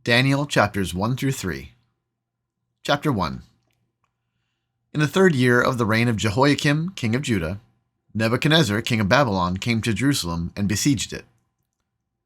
Daniel chapters 1 through 3. Chapter 1. In the 3rd year of the reign of Jehoiakim, king of Judah, Nebuchadnezzar, king of Babylon, came to Jerusalem and besieged it.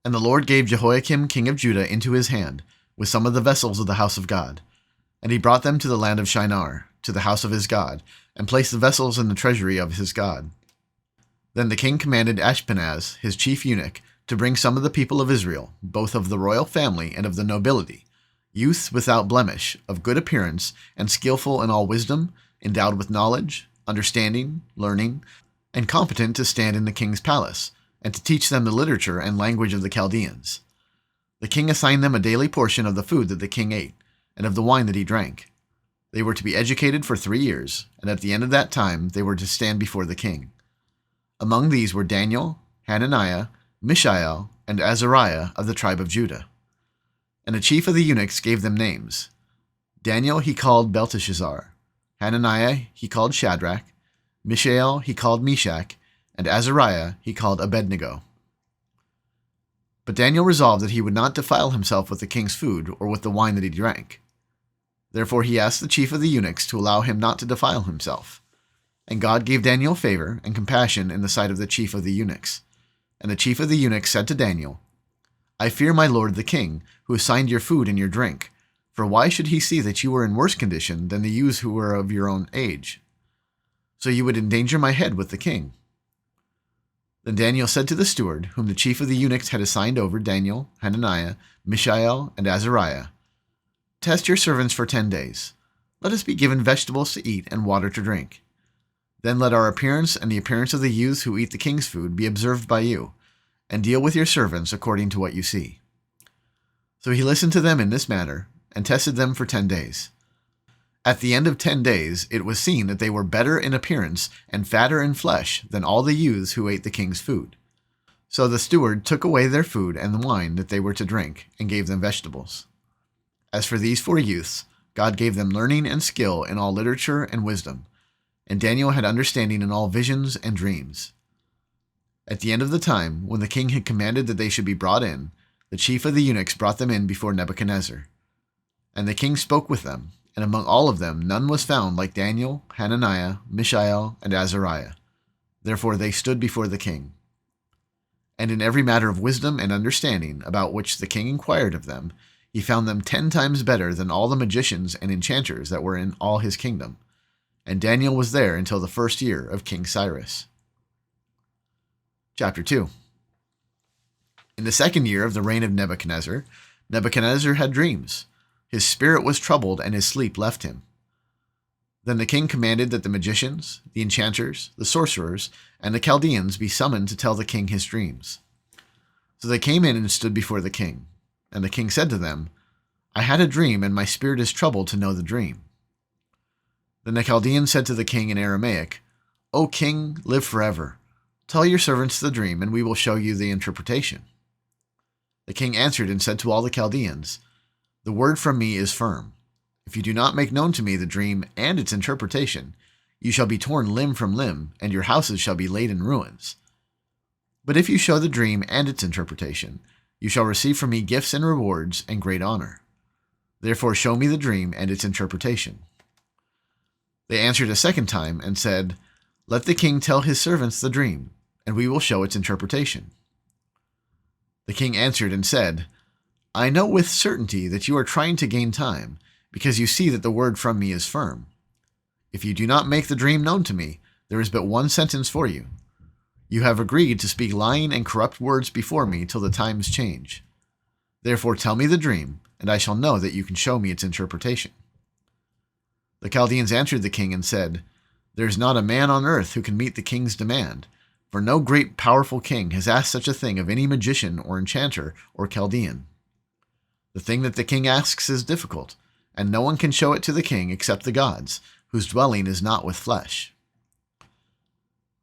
And the Lord gave Jehoiakim, king of Judah, into his hand, with some of the vessels of the house of God. And he brought them to the land of Shinar, to the house of his God, and placed the vessels in the treasury of his God. Then the king commanded Ashpenaz, his chief eunuch, to bring some of the people of Israel, both of the royal family and of the nobility, youths without blemish, of good appearance, and skillful in all wisdom, endowed with knowledge, understanding, learning, and competent to stand in the king's palace, and to teach them the literature and language of the Chaldeans. The king assigned them a daily portion of the food that the king ate, and of the wine that he drank. They were to be educated for 3 years, and at the end of that time they were to stand before the king. Among these were Daniel, Hananiah, Mishael, and Azariah of the tribe of Judah. And the chief of the eunuchs gave them names. Daniel he called Belteshazzar, Hananiah he called Shadrach, Mishael he called Meshach, and Azariah he called Abednego. But Daniel resolved that he would not defile himself with the king's food or with the wine that he drank. Therefore he asked the chief of the eunuchs to allow him not to defile himself. And God gave Daniel favor and compassion in the sight of the chief of the eunuchs. And the chief of the eunuchs said to Daniel, I fear my lord the king, who assigned your food and your drink, for why should he see that you were in worse condition than the youths who were of your own age? So you would endanger my head with the king. Then Daniel said to the steward, whom the chief of the eunuchs had assigned over Daniel, Hananiah, Mishael, and Azariah, Test your servants for 10 days. Let us be given vegetables to eat and water to drink. Then let our appearance and the appearance of the youths who eat the king's food be observed by you, and deal with your servants according to what you see. So he listened to them in this matter, and tested them for 10 days. At the end of 10 days it was seen that they were better in appearance and fatter in flesh than all the youths who ate the king's food. So the steward took away their food and the wine that they were to drink, and gave them vegetables. As for these 4 youths, God gave them learning and skill in all literature and wisdom, and Daniel had understanding in all visions and dreams. At the end of the time, when the king had commanded that they should be brought in, the chief of the eunuchs brought them in before Nebuchadnezzar. And the king spoke with them, and among all of them none was found like Daniel, Hananiah, Mishael, and Azariah. Therefore they stood before the king. And in every matter of wisdom and understanding about which the king inquired of them, he found them 10 times better than all the magicians and enchanters that were in all his kingdom. And Daniel was there until the 1st year of King Cyrus. Chapter 2. In the 2nd year of the reign of Nebuchadnezzar, Nebuchadnezzar had dreams. His spirit was troubled, and his sleep left him. Then the king commanded that the magicians, the enchanters, the sorcerers, and the Chaldeans be summoned to tell the king his dreams. So they came in and stood before the king. And the king said to them, I had a dream, and my spirit is troubled to know the dream. Then the Chaldean said to the king in Aramaic, O king, live forever. Tell your servants the dream, and we will show you the interpretation. The king answered and said to all the Chaldeans, The word from me is firm. If you do not make known to me the dream and its interpretation, you shall be torn limb from limb, and your houses shall be laid in ruins. But if you show the dream and its interpretation, you shall receive from me gifts and rewards and great honor. Therefore show me the dream and its interpretation. They answered a 2nd time and said, Let the king tell his servants the dream, and we will show its interpretation. The king answered and said, I know with certainty that you are trying to gain time, because you see that the word from me is firm. If you do not make the dream known to me, there is but one sentence for you. You have agreed to speak lying and corrupt words before me till the times change. Therefore tell me the dream, and I shall know that you can show me its interpretation. The Chaldeans answered the king and said, There is not a man on earth who can meet the king's demand, for no great powerful king has asked such a thing of any magician or enchanter or Chaldean. The thing that the king asks is difficult, and no one can show it to the king except the gods, whose dwelling is not with flesh.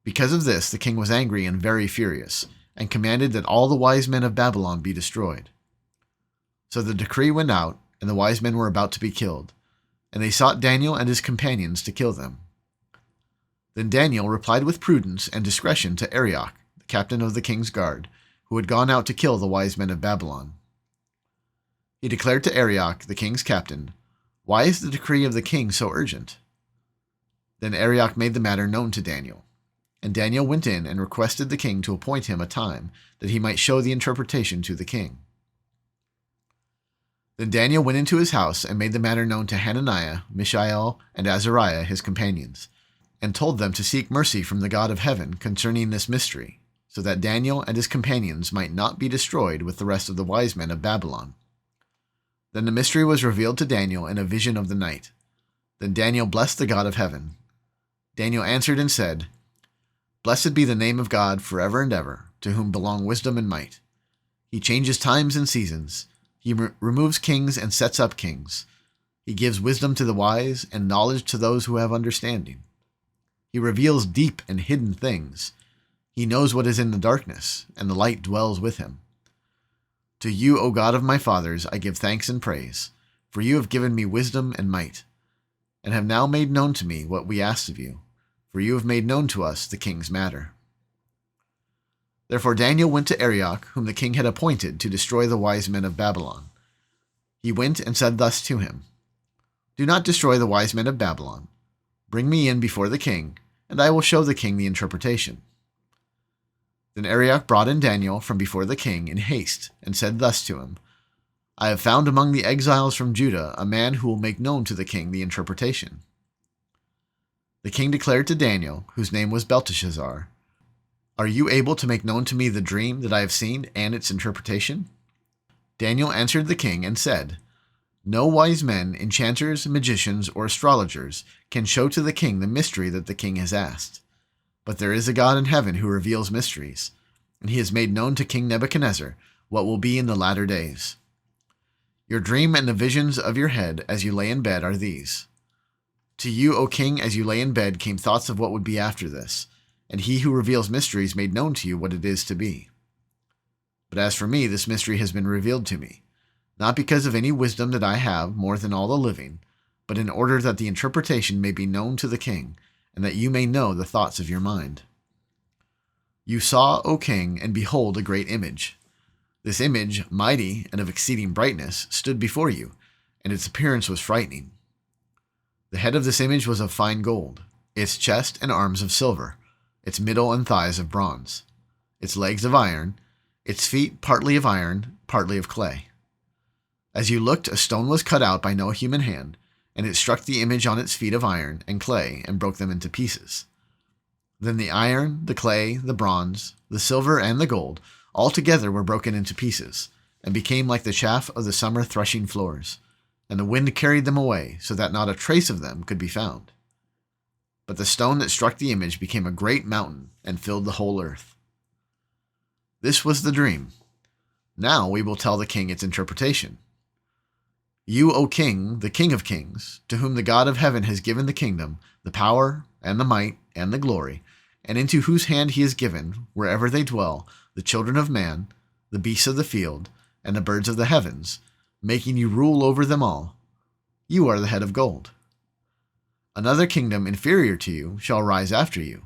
Because of this the king was angry and very furious, and commanded that all the wise men of Babylon be destroyed. So the decree went out, and the wise men were about to be killed, and they sought Daniel and his companions to kill them. Then Daniel replied with prudence and discretion to Arioch, the captain of the king's guard, who had gone out to kill the wise men of Babylon. He declared to Arioch, the king's captain, "Why is the decree of the king so urgent?" Then Arioch made the matter known to Daniel. And Daniel went in and requested the king to appoint him a time that he might show the interpretation to the king. Then Daniel went into his house and made the matter known to Hananiah, Mishael, and Azariah, his companions, and told them to seek mercy from the God of heaven concerning this mystery, so that Daniel and his companions might not be destroyed with the rest of the wise men of Babylon. Then the mystery was revealed to Daniel in a vision of the night. Then Daniel blessed the God of heaven. Daniel answered and said, "Blessed be the name of God forever and ever, to whom belong wisdom and might. He changes times and seasons. He removes kings and sets up kings. He gives wisdom to the wise and knowledge to those who have understanding. He reveals deep and hidden things. He knows what is in the darkness, and the light dwells with him. To you, O God of my fathers, I give thanks and praise, for you have given me wisdom and might, and have now made known to me what we asked of you, for you have made known to us the king's matter." Therefore Daniel went to Arioch, whom the king had appointed to destroy the wise men of Babylon. He went and said thus to him, "Do not destroy the wise men of Babylon. Bring me in before the king, and I will show the king the interpretation." Then Arioch brought in Daniel from before the king in haste, and said thus to him, "I have found among the exiles from Judah a man who will make known to the king the interpretation." The king declared to Daniel, whose name was Belteshazzar, "Are you able to make known to me the dream that I have seen and its interpretation?" Daniel answered the king and said, "No wise men, enchanters, magicians, or astrologers can show to the king the mystery that the king has asked. But there is a God in heaven who reveals mysteries, and he has made known to King Nebuchadnezzar what will be in the latter days. Your dream and the visions of your head as you lay in bed are these. To you, O king, as you lay in bed came thoughts of what would be after this, and he who reveals mysteries made known to you what it is to be. But as for me, this mystery has been revealed to me, not because of any wisdom that I have more than all the living, but in order that the interpretation may be known to the king, and that you may know the thoughts of your mind. You saw, O king, and behold, a great image. This image, mighty and of exceeding brightness, stood before you, and its appearance was frightening. The head of this image was of fine gold, its chest and arms of silver, its middle and thighs of bronze, its legs of iron, its feet partly of iron, partly of clay. As you looked, a stone was cut out by no human hand, and it struck the image on its feet of iron and clay and broke them into pieces. Then the iron, the clay, the bronze, the silver, and the gold all together were broken into pieces, and became like the chaff of the summer threshing floors, and the wind carried them away, so that not a trace of them could be found. But the stone that struck the image became a great mountain and filled the whole earth. This was the dream. Now we will tell the king its interpretation. You, O king, the king of kings, to whom the God of heaven has given the kingdom, the power, and the might, and the glory, and into whose hand he has given, wherever they dwell, the children of man, the beasts of the field, and the birds of the heavens, making you rule over them all. You are the head of gold. Another kingdom inferior to you shall rise after you,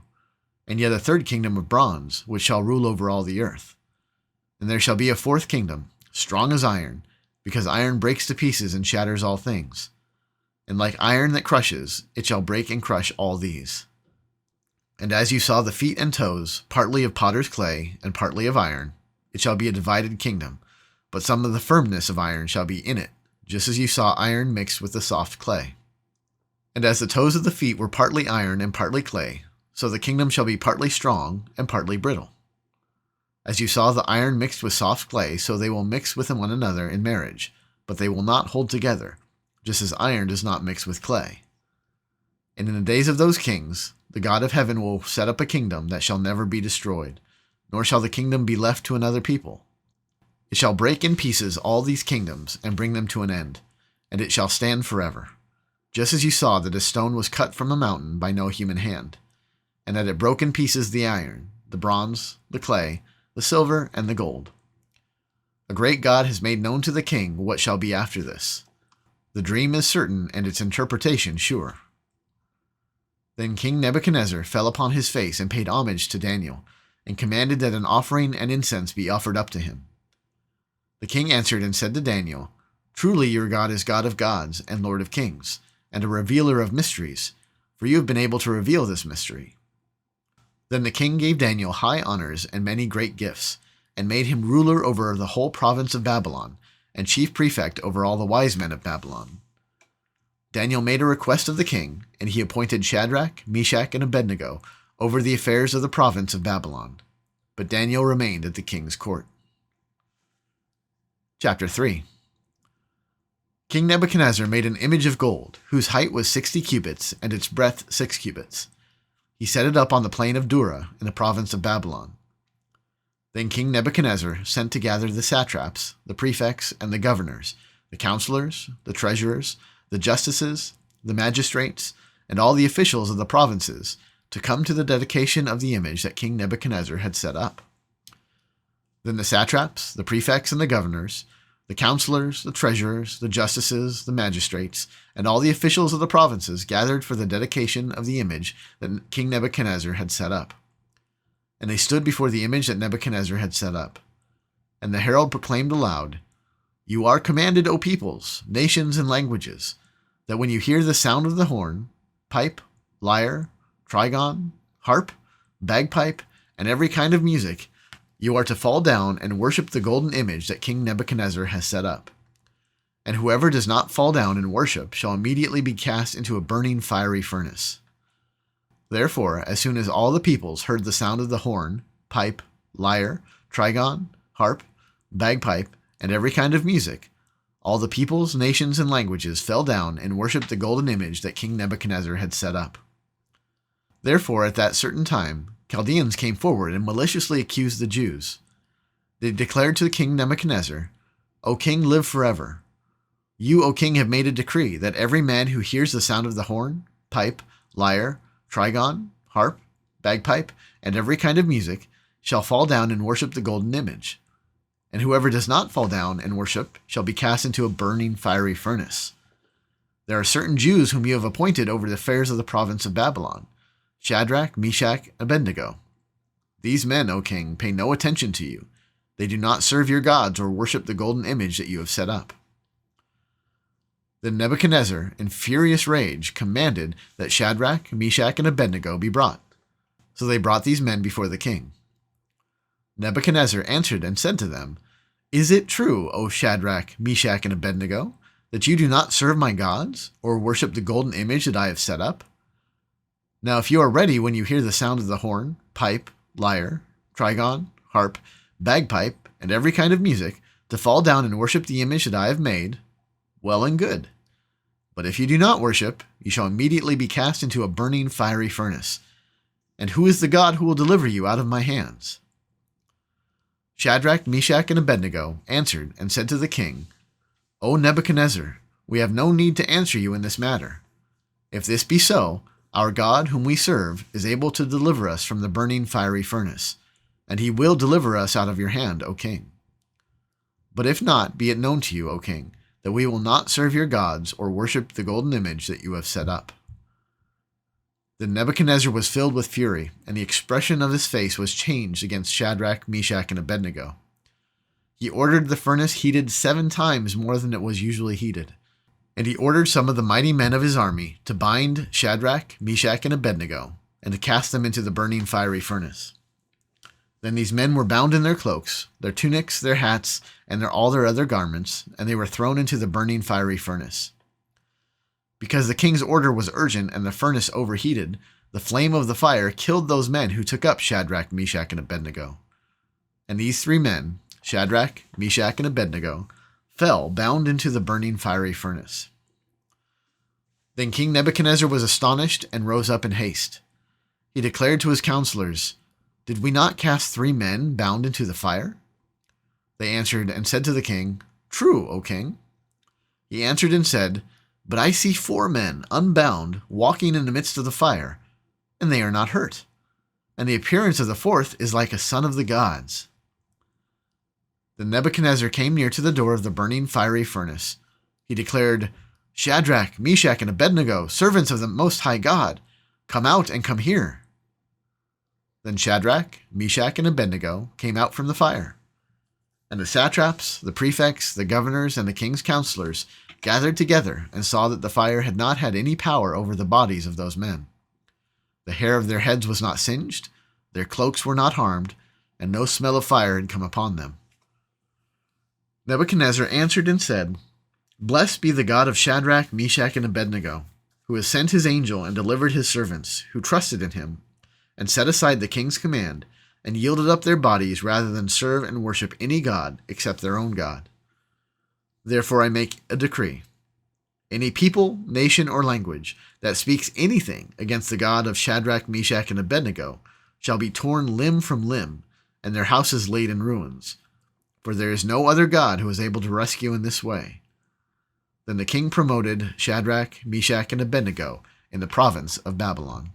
and yet a third kingdom of bronze, which shall rule over all the earth. And there shall be a fourth kingdom, strong as iron, because iron breaks to pieces and shatters all things. And like iron that crushes, it shall break and crush all these. And as you saw the feet and toes, partly of potter's clay and partly of iron, it shall be a divided kingdom, but some of the firmness of iron shall be in it, just as you saw iron mixed with the soft clay. And as the toes of the feet were partly iron and partly clay, so the kingdom shall be partly strong and partly brittle. As you saw the iron mixed with soft clay, so they will mix with one another in marriage, but they will not hold together, just as iron does not mix with clay. And in the days of those kings, the God of heaven will set up a kingdom that shall never be destroyed, nor shall the kingdom be left to another people. It shall break in pieces all these kingdoms and bring them to an end, and it shall stand forever, just as you saw that a stone was cut from a mountain by no human hand, and that it broke in pieces the iron, the bronze, the clay, the silver, and the gold. A great God has made known to the king what shall be after this. The dream is certain and its interpretation sure. Then King Nebuchadnezzar fell upon his face and paid homage to Daniel, and commanded that an offering and incense be offered up to him. The king answered and said to Daniel, Truly your God is God of gods and Lord of kings, and a revealer of mysteries, for you have been able to reveal this mystery." Then the king gave Daniel high honors and many great gifts, and made him ruler over the whole province of Babylon, and chief prefect over all the wise men of Babylon. Daniel made a request of the king, and he appointed Shadrach, Meshach, and Abednego over the affairs of the province of Babylon. But Daniel remained at the king's court. Chapter 3. King Nebuchadnezzar made an image of gold, whose height was 60 cubits, and its breadth 6 cubits. He set it up on the plain of Dura, in the province of Babylon. Then King Nebuchadnezzar sent to gather the satraps, the prefects, and the governors, the counselors, the treasurers, the justices, the magistrates, and all the officials of the provinces, to come to the dedication of the image that King Nebuchadnezzar had set up. Then the satraps, the prefects, and the governors, the counselors, the treasurers, the justices, the magistrates, and all the officials of the provinces gathered for the dedication of the image that King Nebuchadnezzar had set up. And they stood before the image that Nebuchadnezzar had set up. And the herald proclaimed aloud, "You are commanded, O peoples, nations, and languages, that when you hear the sound of the horn, pipe, lyre, trigon, harp, bagpipe, and every kind of music, you are to fall down and worship the golden image that King Nebuchadnezzar has set up. And whoever does not fall down and worship shall immediately be cast into a burning fiery furnace." Therefore, as soon as all the peoples heard the sound of the horn, pipe, lyre, trigon, harp, bagpipe, and every kind of music, all the peoples, nations, and languages fell down and worshipped the golden image that King Nebuchadnezzar had set up. Therefore, at that certain time, Chaldeans came forward and maliciously accused the Jews. They declared to King Nebuchadnezzar, "O king, live forever. You, O king, have made a decree that every man who hears the sound of the horn, pipe, lyre, trigon, harp, bagpipe, and every kind of music shall fall down and worship the golden image. And whoever does not fall down and worship shall be cast into a burning fiery furnace. There are certain Jews whom you have appointed over the affairs of the province of Babylon, Shadrach, Meshach, and Abednego. These men, O king, pay no attention to you. They do not serve your gods or worship the golden image that you have set up." Then Nebuchadnezzar, in furious rage, commanded that Shadrach, Meshach, and Abednego be brought. So they brought these men before the king. Nebuchadnezzar answered and said to them, "Is it true, O Shadrach, Meshach, and Abednego, that you do not serve my gods, or worship the golden image that I have set up? Now if you are ready when you hear the sound of the horn, pipe, lyre, trigon, harp, bagpipe, and every kind of music, to fall down and worship the image that I have made, well and good. But if you do not worship, you shall immediately be cast into a burning fiery furnace. And who is the God who will deliver you out of my hands?" Shadrach, Meshach, and Abednego answered and said to the king, "O Nebuchadnezzar, we have no need to answer you in this matter. If this be so, our God whom we serve is able to deliver us from the burning fiery furnace, and he will deliver us out of your hand, O king. But if not, be it known to you, O king, that we will not serve your gods or worship the golden image that you have set up." Then Nebuchadnezzar was filled with fury, and the expression of his face was changed against Shadrach, Meshach, and Abednego. He ordered the furnace heated 7 times more than it was usually heated. And he ordered some of the mighty men of his army to bind Shadrach, Meshach, and Abednego, and to cast them into the burning fiery furnace. Then these men were bound in their cloaks, their tunics, their hats, and all their other garments, and they were thrown into the burning fiery furnace. Because the king's order was urgent and the furnace overheated, the flame of the fire killed those men who took up Shadrach, Meshach, and Abednego. And these 3 men, Shadrach, Meshach, and Abednego, fell bound into the burning fiery furnace. Then King Nebuchadnezzar was astonished and rose up in haste. He declared to his counselors, "Did we not cast 3 men bound into the fire?" They answered and said to the king, "True, O king." He answered and said, "But I see 4 men, unbound, walking in the midst of the fire, and they are not hurt. And the appearance of the 4th is like a son of the gods." Then Nebuchadnezzar came near to the door of the burning fiery furnace. He declared, "Shadrach, Meshach, and Abednego, servants of the Most High God, come out and come here." Then Shadrach, Meshach, and Abednego came out from the fire. And the satraps, the prefects, the governors, and the king's counselors gathered together and saw that the fire had not had any power over the bodies of those men. The hair of their heads was not singed, their cloaks were not harmed, and no smell of fire had come upon them. Nebuchadnezzar answered and said, Blessed be the God of Shadrach, Meshach, and Abednego, who has sent his angel and delivered his servants, who trusted in him, and set aside the king's command, and yielded up their bodies rather than serve and worship any god except their own God. Therefore I make a decree. Any people, nation, or language that speaks anything against the God of Shadrach, Meshach, and Abednego shall be torn limb from limb, and their houses laid in ruins. For there is no other God who is able to rescue in this way. Then the king promoted Shadrach, Meshach, and Abednego in the province of Babylon.